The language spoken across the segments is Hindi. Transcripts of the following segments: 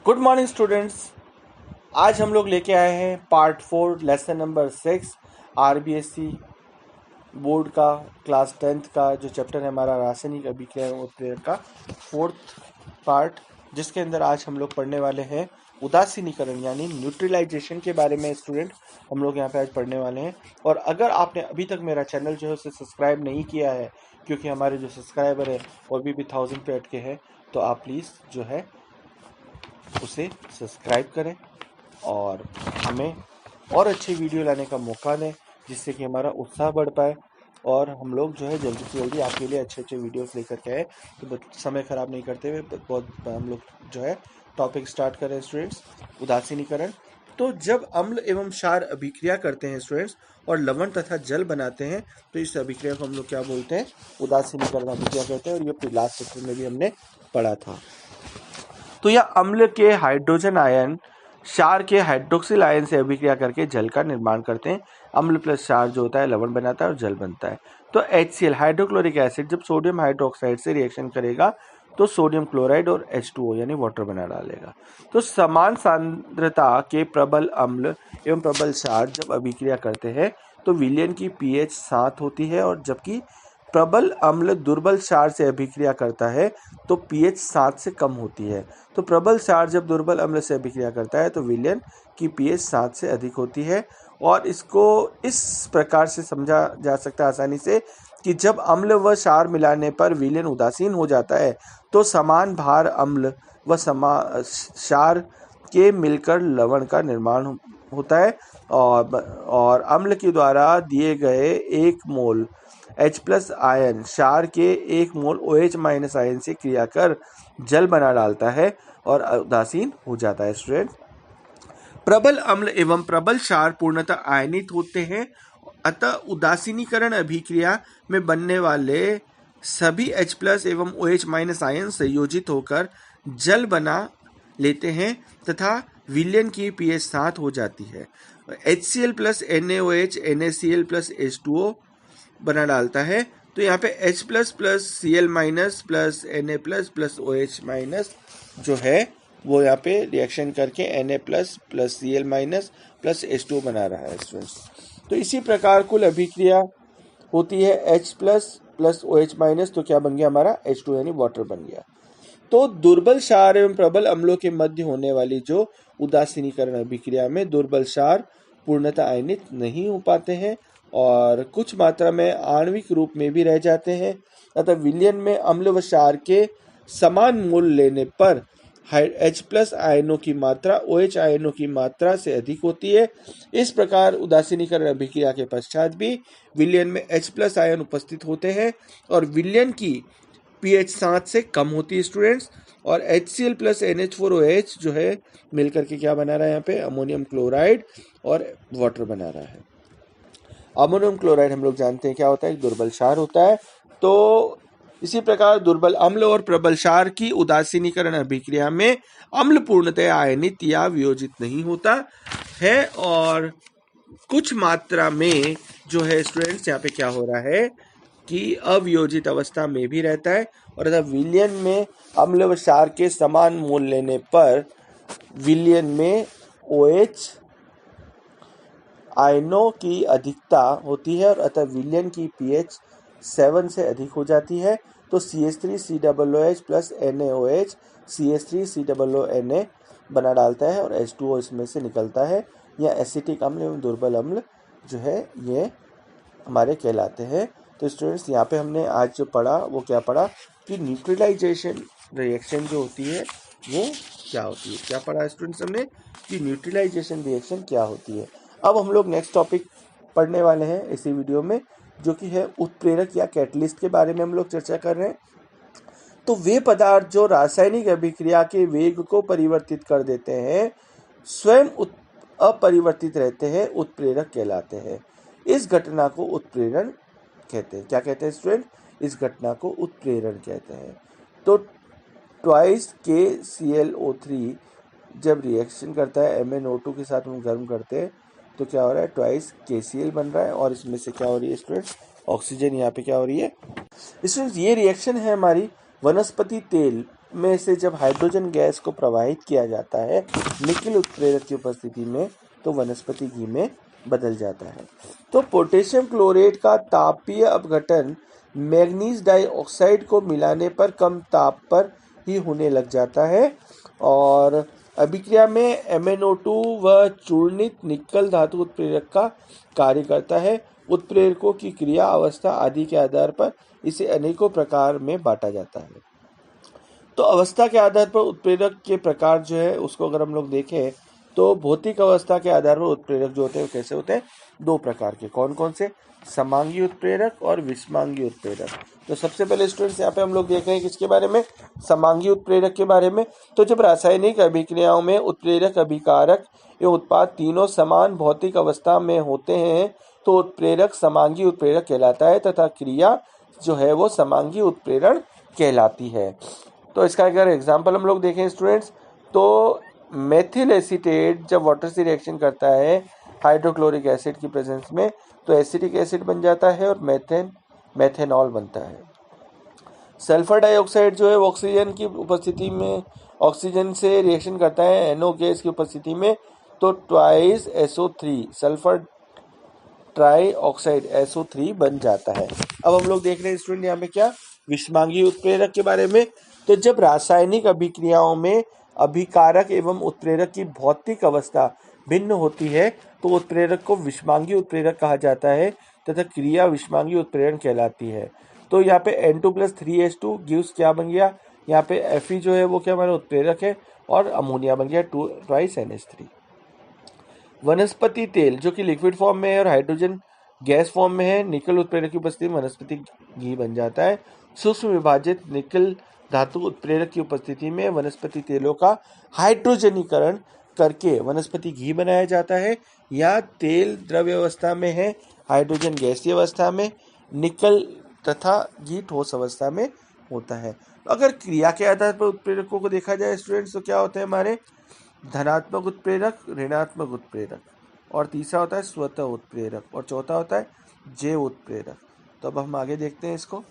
Good morning students. आज हम लोग लेके आए हैं part 4 lesson number 6 RBSC board का क्लास 10th का जो चैप्टर है हमारा रासायनिक अभिक्रिया एवं उत्प्रेरक का 4th पार्ट, जिसके अंदर आज हम लोग पढ़ने वाले हैं उदासीनीकरण यानी न्यूट्रलाइजेशन के बारे में। स्टूडेंट हम लोग यहाँ पे आज पढ़ने वाले हैं। और अगर आपने अभी तक मेरा चैनल जो है उसे सब्सक्राइब नहीं किया है, क्योंकि हमारे जो सब्सक्राइबर है वो अभी भी 1000 पे अटके हैं, तो आप प्लीज़ जो है उसे सब्सक्राइब करें और हमें और अच्छी वीडियो लाने का मौका दें, जिससे कि हमारा उत्साह बढ़ पाए और हम लोग जो है जल्दी से जल्दी आपके लिए अच्छे अच्छे वीडियोस लेकर के आए। तो समय ख़राब नहीं करते हुए बहुत हम लोग जो है टॉपिक स्टार्ट करें स्टूडेंट्स। उदासीनीकरण। तो जब अम्ल एवं क्षार अभिक्रिया करते हैं स्टूडेंट्स और लवण तथा जल बनाते हैं, तो इस अभिक्रिया को हम लोग क्या बोलते हैं? उदासीनीकरण अभिक्रिया कहते हैं। और ये लास्ट चैप्टर में भी हमने पढ़ा था। तो यह अम्ल के हाइड्रोजन आयन क्षार के हाइड्रोक्सिल आयन से अभिक्रिया करके जल का निर्माण करते हैं। अम्ल प्लस क्षार जो होता है लवण बनाता है और जल बनता है। तो HCl हाइड्रोक्लोरिक एसिड जब सोडियम हाइड्रोक्साइड से रिएक्शन करेगा तो सोडियम क्लोराइड और H2O यानी वाटर बना डालेगा। तो समान सांद्रता के प्रबल अम्ल एवं प्रबल क्षार जब अभिक्रिया करते हैं तो विलयन की pH 7 होती है, और जबकि प्रबल अम्ल दुर्बल क्षार से अभिक्रिया करता है तो pH 7 से कम होती है। तो प्रबल क्षार जब दुर्बल अम्ल से अभिक्रिया करता है तो विलयन की pH 7 से अधिक होती है। और इसको इस प्रकार से समझा जा सकता है आसानी से कि जब अम्ल व क्षार मिलाने पर विलयन उदासीन हो जाता है तो समान भार अम्ल व क्षार के मिलकर लवण का निर्माण होता है। और अम्ल के द्वारा दिए गए 1 मोल H+ आयन क्षार के 1 मोल OH- आयन से क्रिया कर जल बना डालता है और उदासीन हो जाता है। स्टूडेंट, प्रबल अम्ल एवं प्रबल क्षार पूर्णतः आयनित होते हैं, अतः उदासीनीकरण अभिक्रिया में बनने वाले सभी H+ एवं OH- आयन संयोजित होकर जल बना लेते हैं तथा विलयन की pH 7 हो जाती है। HCl + NaOH NaCl + H2O बना डालता है। तो यहाँ पे H+ + Cl- + Na+ + OH- जो है वो यहाँ पे रिएक्शन करके Na+ + Cl- + H2O बना रहा है स्टूडेंट्स। तो इसी प्रकार कुल अभिक्रिया होती है H+ + OH-, तो क्या बन गया हमारा H2 यानी वाटर बन गया। तो दुर्बल क्षार एवं प्रबल अम्लों के मध्य होने वाली जो उदासीनीकरण अभिक्रिया में दुर्बल क्षार पूर्णतः आयनित नहीं हो पाते हैं और कुछ मात्रा में आणविक रूप में भी रह जाते हैं, अतः विलयन में अम्ल व क्षार के समान मोल लेने पर H+ आयनों की मात्रा OH आयनों की मात्रा से अधिक होती है। इस प्रकार उदासीनीकरण अभिक्रिया के पश्चात भी विलयन में H+ आयन उपस्थित होते हैं और विलयन की pH 7 से कम होती है स्टूडेंट्स। और HCl + NH4OH जो है मिलकर के क्या बना रहा है? यहाँ पे अमोनियम क्लोराइड और वाटर बना रहा है। अमोनियम क्लोराइड हम लोग जानते हैं क्या होता है? एक दुर्बल क्षार होता है। तो इसी प्रकार दुर्बल अम्ल और प्रबल क्षार की उदासीनीकरण अभिक्रिया में अम्ल पूर्णतः आयनित या वियोजित नहीं होता है और कुछ मात्रा में जो है स्टूडेंट्स यहाँ पे क्या हो रहा है कि अवियोजित अवस्था में भी रहता है। और विलयन में अम्ल व क्षार के समान मोल लेने पर विलयन में OH आयनों की अधिकता होती है और अतः विलयन की pH 7 से अधिक हो जाती है। तो CH3COOH + NaOH CH3COONa बना डालता है और H2O इसमें से निकलता है। यह एसिटिक अम्ल एवं दुर्बल अम्ल जो है ये हमारे कहलाते हैं। तो स्टूडेंट्स यहाँ पे हमने आज जो पढ़ा वो क्या पढ़ा कि न्यूट्रलाइजेशन रिएक्शन जो होती है वो क्या होती है। क्या पढ़ा स्टूडेंट्स हमने कि न्यूट्रलाइजेशन रिएक्शन क्या होती है। अब हम लोग नेक्स्ट टॉपिक पढ़ने वाले हैं इसी वीडियो में, जो कि है उत्प्रेरक या कैटलिस्ट के बारे में हम लोग चर्चा कर रहे हैं। तो वे पदार्थ जो रासायनिक अभिक्रिया के वेग को परिवर्तित कर देते हैं स्वयं अपरिवर्तित रहते हैं, उत्प्रेरक कहलाते हैं। इस घटना को उत्प्रेरण कहते हैं। क्या कहते हैं स्टूडेंट? इस घटना को उत्प्रेरण कहते हैं। तो ट्वाइस KClO3 जब रिएक्शन करता है MnO2 के साथ हम गर्म करते हैं तो क्या हो रहा है? ट्वाइस KCl बन रहा है और इसमें से क्या हो रही है स्टूडेंट्स? ऑक्सीजन यहाँ पे क्या हो रही है स्टूडेंट्स? ये रिएक्शन है हमारी वनस्पति तेल में से जब हाइड्रोजन गैस को प्रवाहित किया जाता है निकल उत्प्रेरक की उपस्थिति में तो वनस्पति घी में बदल जाता है। तो पोटेशियम क्लोरेट का तापीय अपघटन मैग्नीज डाइऑक्साइड को मिलाने पर कम ताप पर ही होने लग जाता है और अभिक्रिया में MnO2 व चूर्णित निकल धातु उत्प्रेरक का कार्य करता है। उत्प्रेरकों की क्रिया अवस्था आदि के आधार पर इसे अनेकों प्रकार में बांटा जाता है। तो अवस्था के आधार पर उत्प्रेरक के प्रकार जो है उसको अगर हम लोग देखें तो भौतिक अवस्था के आधार पर उत्प्रेरक जो होते हैं वो कैसे होते हैं, दो प्रकार के। कौन कौन से? समांगी उत्प्रेरक और विषमांगी उत्प्रेरक। तो सबसे पहले स्टूडेंट्स यहाँ पे हम लोग देख रहे हैं किसके बारे में, समांगी उत्प्रेरक के बारे में। तो जब रासायनिक अभिक्रियाओं में उत्प्रेरक, अभिकारक एवं उत्पाद तीनों समान भौतिक अवस्था में होते हैं तो उत्प्रेरक समांगी उत्प्रेरक कहलाता है तथा क्रिया जो है वो समांगी उत्प्रेरण कहलाती है। तो इसका अगर एग्जाम्पल हम लोग देखें स्टूडेंट्स तो मेथिल एसीटेट जब वाटर से रिएक्शन करता है हाइड्रोक्लोरिक एसिड की प्रेजेंस में तो एसिटिक एसिड बन जाता है और मेथेनॉल बनता है। सल्फर डाइऑक्साइड जो है ऑक्सीजन की उपस्थिति में ऑक्सीजन से रिएक्शन करता है NO गैस की उपस्थिति में तो twice SO3 sulphur try oxide SO3 बन जाता है। अब हम लोग देख रहे हैं स्टूडेंट यहाँ पे क्या, विषमांगी उत्प्रेरक के बारे में। तो जब रासायनिक अभिक्रियाओं में अभिकारक एवं उत्प्रेरक की भौतिक अवस्था भिन्न होती है तो उत्प्रेरक को विषमांगी उत्प्रेरक कहा जाता है तथा क्रिया विषमांगी उत्प्रेरण कहलाती है। तो यहाँ पे N2+3H2 गिव्स क्या बन गया, यहाँ पे Fe जो है वो क्या हमारा उत्प्रेरक है और अमोनिया बन गया 2 NH3। वनस्पति तेल जो कि लिक्विड फॉर्म में है और हाइड्रोजन गैस फॉर्म में है, निकल उत्प्रेरक की उपस्थिति में वनस्पति घी बन जाता है। सूक्ष्म विभाजित निकल धातु उत्प्रेरक की उपस्थिति में वनस्पति तेलों का हाइड्रोजनीकरण करके वनस्पति घी बनाया जाता है। या तेल द्रव्य अवस्था में है, हाइड्रोजन गैसीय अवस्था में, निकल तथा घी ठोस अवस्था में होता है। अगर क्रिया के आधार पर उत्प्रेरकों को देखा जाए स्टूडेंट्स तो क्या होते हैं हमारे, धनात्मक उत्प्रेरक, ऋणात्मक उत्प्रेरक, और तीसरा होता है स्वतः उत्प्रेरक और चौथा होता है जैव उत्प्रेरक। तो अब हम आगे देखते हैं इसको।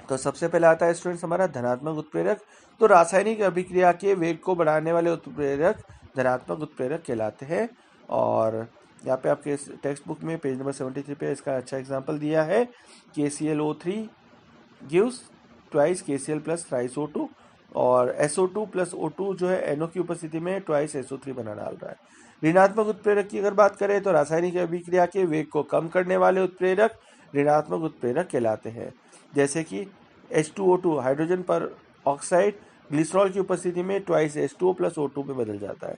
तो सबसे पहले आता है स्टूडेंट्स हमारा धनात्मक उत्प्रेरक। तो रासायनिक अभिक्रिया के वेग को बढ़ाने वाले उत्प्रेरक धनात्मक उत्प्रेरक कहलाते हैं। और यहाँ पे आपके टेक्स्ट बुक में पेज नंबर 73 पे इसका अच्छा एग्जांपल दिया है। KClO3 gives twice KCl plus thrice O2 और SO2 प्लस O2 जो है NO की उपस्थिति में ट्वाइस SO3 बना डाल रहा है। ऋणात्मक उत्प्रेरक की अगर बात करें तो रासायनिक अभिक्रिया के वेग को कम करने वाले उत्प्रेरक ऋणात्मक उत्प्रेरक कहलाते हैं। जैसे कि H2O2 हाइड्रोजन पर ऑक्साइड ग्लिसरॉल की उपस्थिति में ट्वाइस H2O प्लस O2 में बदल जाता है।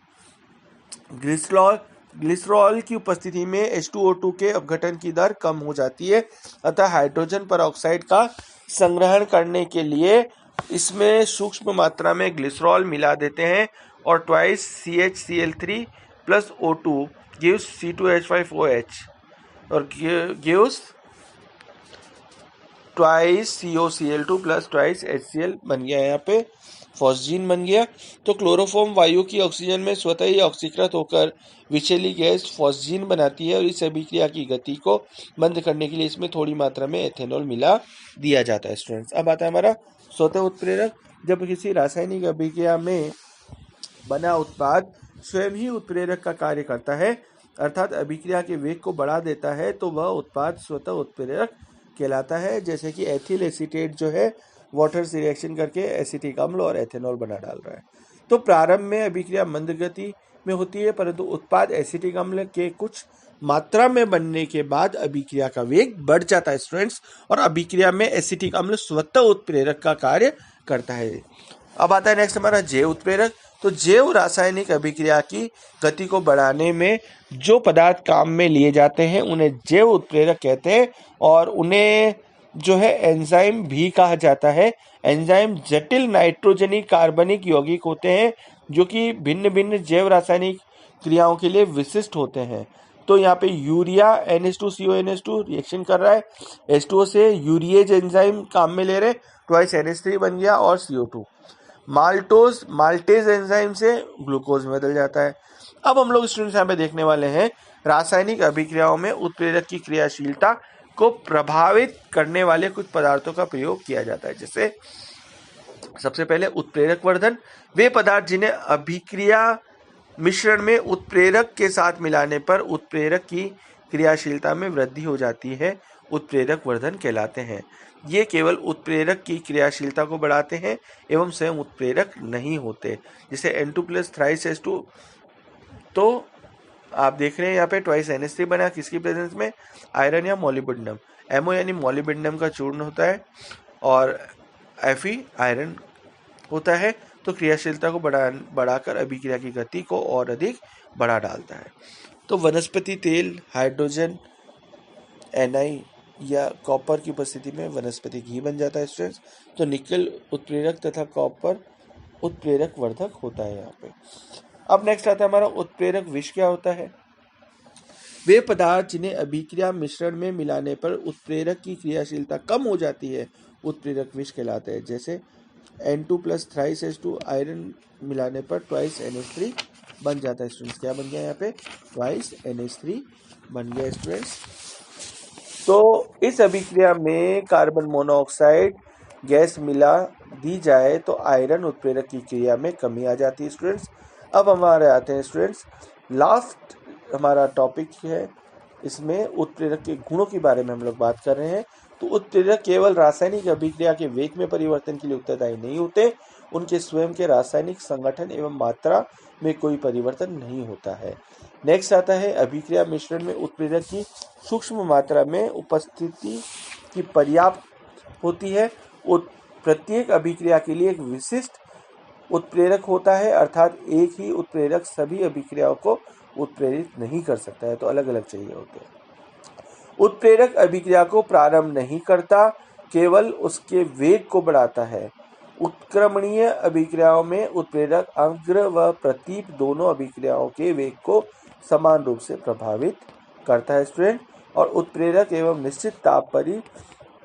ग्लिसरॉल की उपस्थिति में H2O2 के अपघटन की दर कम हो जाती है अतः हाइड्रोजन पर ऑक्साइड का संग्रहण करने के लिए इसमें सूक्ष्म मात्रा में ग्लिसरॉल मिला देते हैं और twice CHCl3 plus O2 gives C2H5OH और gives twice COCl2 plus twice HCl बन गया, यहाँ पे फॉस्जीन बन गया। तो क्लोरोफॉर्म वायु की ऑक्सीजन में स्वतः ही ऑक्सीकृत होकर विषैली गैस फॉस्जीन बनाती है और इस अभिक्रिया की गति को बंद करने के लिए इसमें थोड़ी मात्रा में एथेनॉल मिला दिया जाता है स्टूडेंट्स। अब आता है हमारा स्वतः उत्प्रेरक। जब किसी रासायनिक अभिक्रिया में बना उत्पाद स्वयं ही उत्प्रेरक का कार्य करता है अर्थात अभिक्रिया के वेग को बढ़ा देता है तो वह उत्पाद स्वतः उत्प्रेरक कहलाता है। जैसे कि एथिल एसीटेट जो है वाटर से रिएक्शन करके एसिटिक अम्ल और एथेनॉल बना डाल रहा है। तो प्रारंभ में अभिक्रिया मंद गति में होती है परंतु उत्पाद एसिटिक अम्ल के कुछ मात्रा में बनने के बाद अभिक्रिया का वेग बढ़ जाता है स्टूडेंट्स और अभिक्रिया में एसिटिक अम्ल स्वतः उत्प्रेरक का कार्य करता है। अब आता है नेक्स्ट हमारा जैव उत्प्रेरक। तो जैव रासायनिक अभिक्रिया की गति को बढ़ाने में जो पदार्थ काम में लिए जाते हैं उन्हें जैव उत्प्रेरक कहते हैं और उन्हें जो है एंजाइम भी कहा जाता है। एंजाइम जटिल नाइट्रोजनी कार्बनिक यौगिक होते हैं जो कि भिन्न भिन्न जैव रासायनिक क्रियाओं के लिए विशिष्ट होते हैं। तो यहाँ पे यूरिया NH2CONH2 रिएक्शन कर रहा है, H2O से यूरिएज एंजाइम काम में ले रहे, ट्वाइस NH3 बन गया और CO2। माल्टेज एंजाइम से ग्लूकोज में बदल जाता है। अब हम लोग स्टूडेंट्स यहाँ पे देखने वाले हैं रासायनिक अभिक्रियाओं में उत्प्रेरक की क्रियाशीलता को प्रभावित करने वाले कुछ पदार्थों का प्रयोग किया जाता है। जैसे सबसे पहले उत्प्रेरक वर्धन, वे पदार्थ जिन्हें अभिक्रिया मिश्रण में उत्प्रेरक के साथ मिलाने पर उत्प्रेरक की क्रियाशीलता में वृद्धि हो जाती है, उत्प्रेरक वर्धन कहलाते हैं। ये केवल उत्प्रेरक की क्रियाशीलता को बढ़ाते हैं एवं स्वयं उत्प्रेरक नहीं होते। जैसे N2+ थ्राइस H2, तो आप देख रहे हैं यहाँ पे ट्वाइस NH3 बना, किसकी प्रेजेंस में? आयरन या मॉलिब्डेनम। MO यानी मॉलिब्डेनम का चूर्ण होता है और Fe आयरन होता है, तो क्रियाशीलता को बढ़ाकर अभिक्रिया की गति को और अधिक बढ़ा डालता है। तो वनस्पति तेल हाइड्रोजन Ni या कॉपर की उपस्थिति में वनस्पति घी बन जाता है स्टूडेंट्स। तो निकल उत्प्रेरक तथा कॉपर उत्प्रेरक वर्धक होता है यहाँ पे। अब नेक्स्ट आता है हमारा उत्प्रेरक विष क्या होता है? वे पदार्थ जिन्हें अभिक्रिया मिश्रण में मिलाने पर उत्प्रेरक की क्रियाशीलता कम हो जाती है, उत्प्रेरक विष कहलाते हैं। जैसे N2+ थ्राइस H2 आयरन मिलाने पर ट्वाइस NH3 बन जाता है स्टूडेंट्स। क्या बन गया यहाँ पे? ट्वाइस NH3 बन गया स्टूडेंट्स। तो इस अभिक्रिया में कार्बन मोनोऑक्साइड गैस मिला दी जाए तो आयरन उत्प्रेरक की क्रिया में कमी आ जाती है स्टूडेंट्स। अब हमारे आते हैं स्टूडेंट्स, लास्ट हमारा टॉपिक है, इसमें उत्प्रेरक के गुणों के बारे में हम लोग बात कर रहे हैं। तो उत्प्रेरक केवल रासायनिक अभिक्रिया के वेग में परिवर्तन के लिए उत्तरदायी नहीं होते, उनके स्वयं के रासायनिक संगठन एवं मात्रा में कोई परिवर्तन नहीं होता है। नेक्स्ट आता है, अभिक्रिया मिश्रण में उत्प्रेरक की सूक्ष्म मात्रा में उपस्थिति की पर्याप्त होती है। प्रत्येक अभिक्रिया के लिए एक विशिष्ट उत्प्रेरक होता है, अर्थात एक ही उत्प्रेरक सभी अभिक्रियाओं को उत्प्रेरित नहीं कर सकता है, तो अलग अलग चाहिए होते हैं। उत्प्रेरक अभिक्रिया को प्रारंभ नहीं करता, केवल उसके वेग को बढ़ाता है। उत्क्रमणीय अभिक्रियाओं में उत्प्रेरक अग्र व प्रतीप दोनों अभिक्रियाओं के वेग को समान रूप से प्रभावित करता है स्टूडेंट। और उत्प्रेरक एवं निश्चित ताप पर ही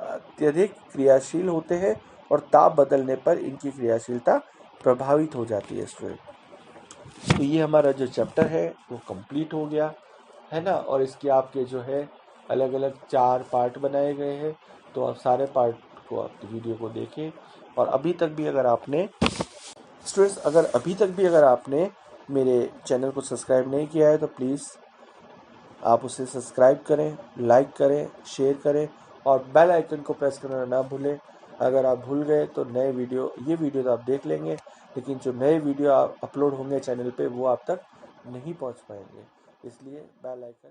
अत्यधिक क्रियाशील होते हैं और ताप बदलने पर इनकी क्रियाशीलता प्रभावित हो जाती है स्टूडेंट। तो ये हमारा जो चैप्टर है वो कंप्लीट हो गया है ना, और इसके आपके जो है अलग अलग 4 पार्ट बनाए गए हैं। तो आप सारे पार्ट को आप वीडियो को देखें। और अभी तक भी अगर आपने स्टूडेंट्स अगर आपने मेरे चैनल को सब्सक्राइब नहीं किया है तो प्लीज़ आप उसे सब्सक्राइब करें, लाइक करें, शेयर करें और बेल आइकन को प्रेस करना ना भूलें। अगर आप भूल गए तो ये वीडियो तो आप देख लेंगे, लेकिन जो नए वीडियो आप अपलोड होंगे चैनल पे वो आप तक नहीं पहुंच पाएंगे, इसलिए बेल आइकन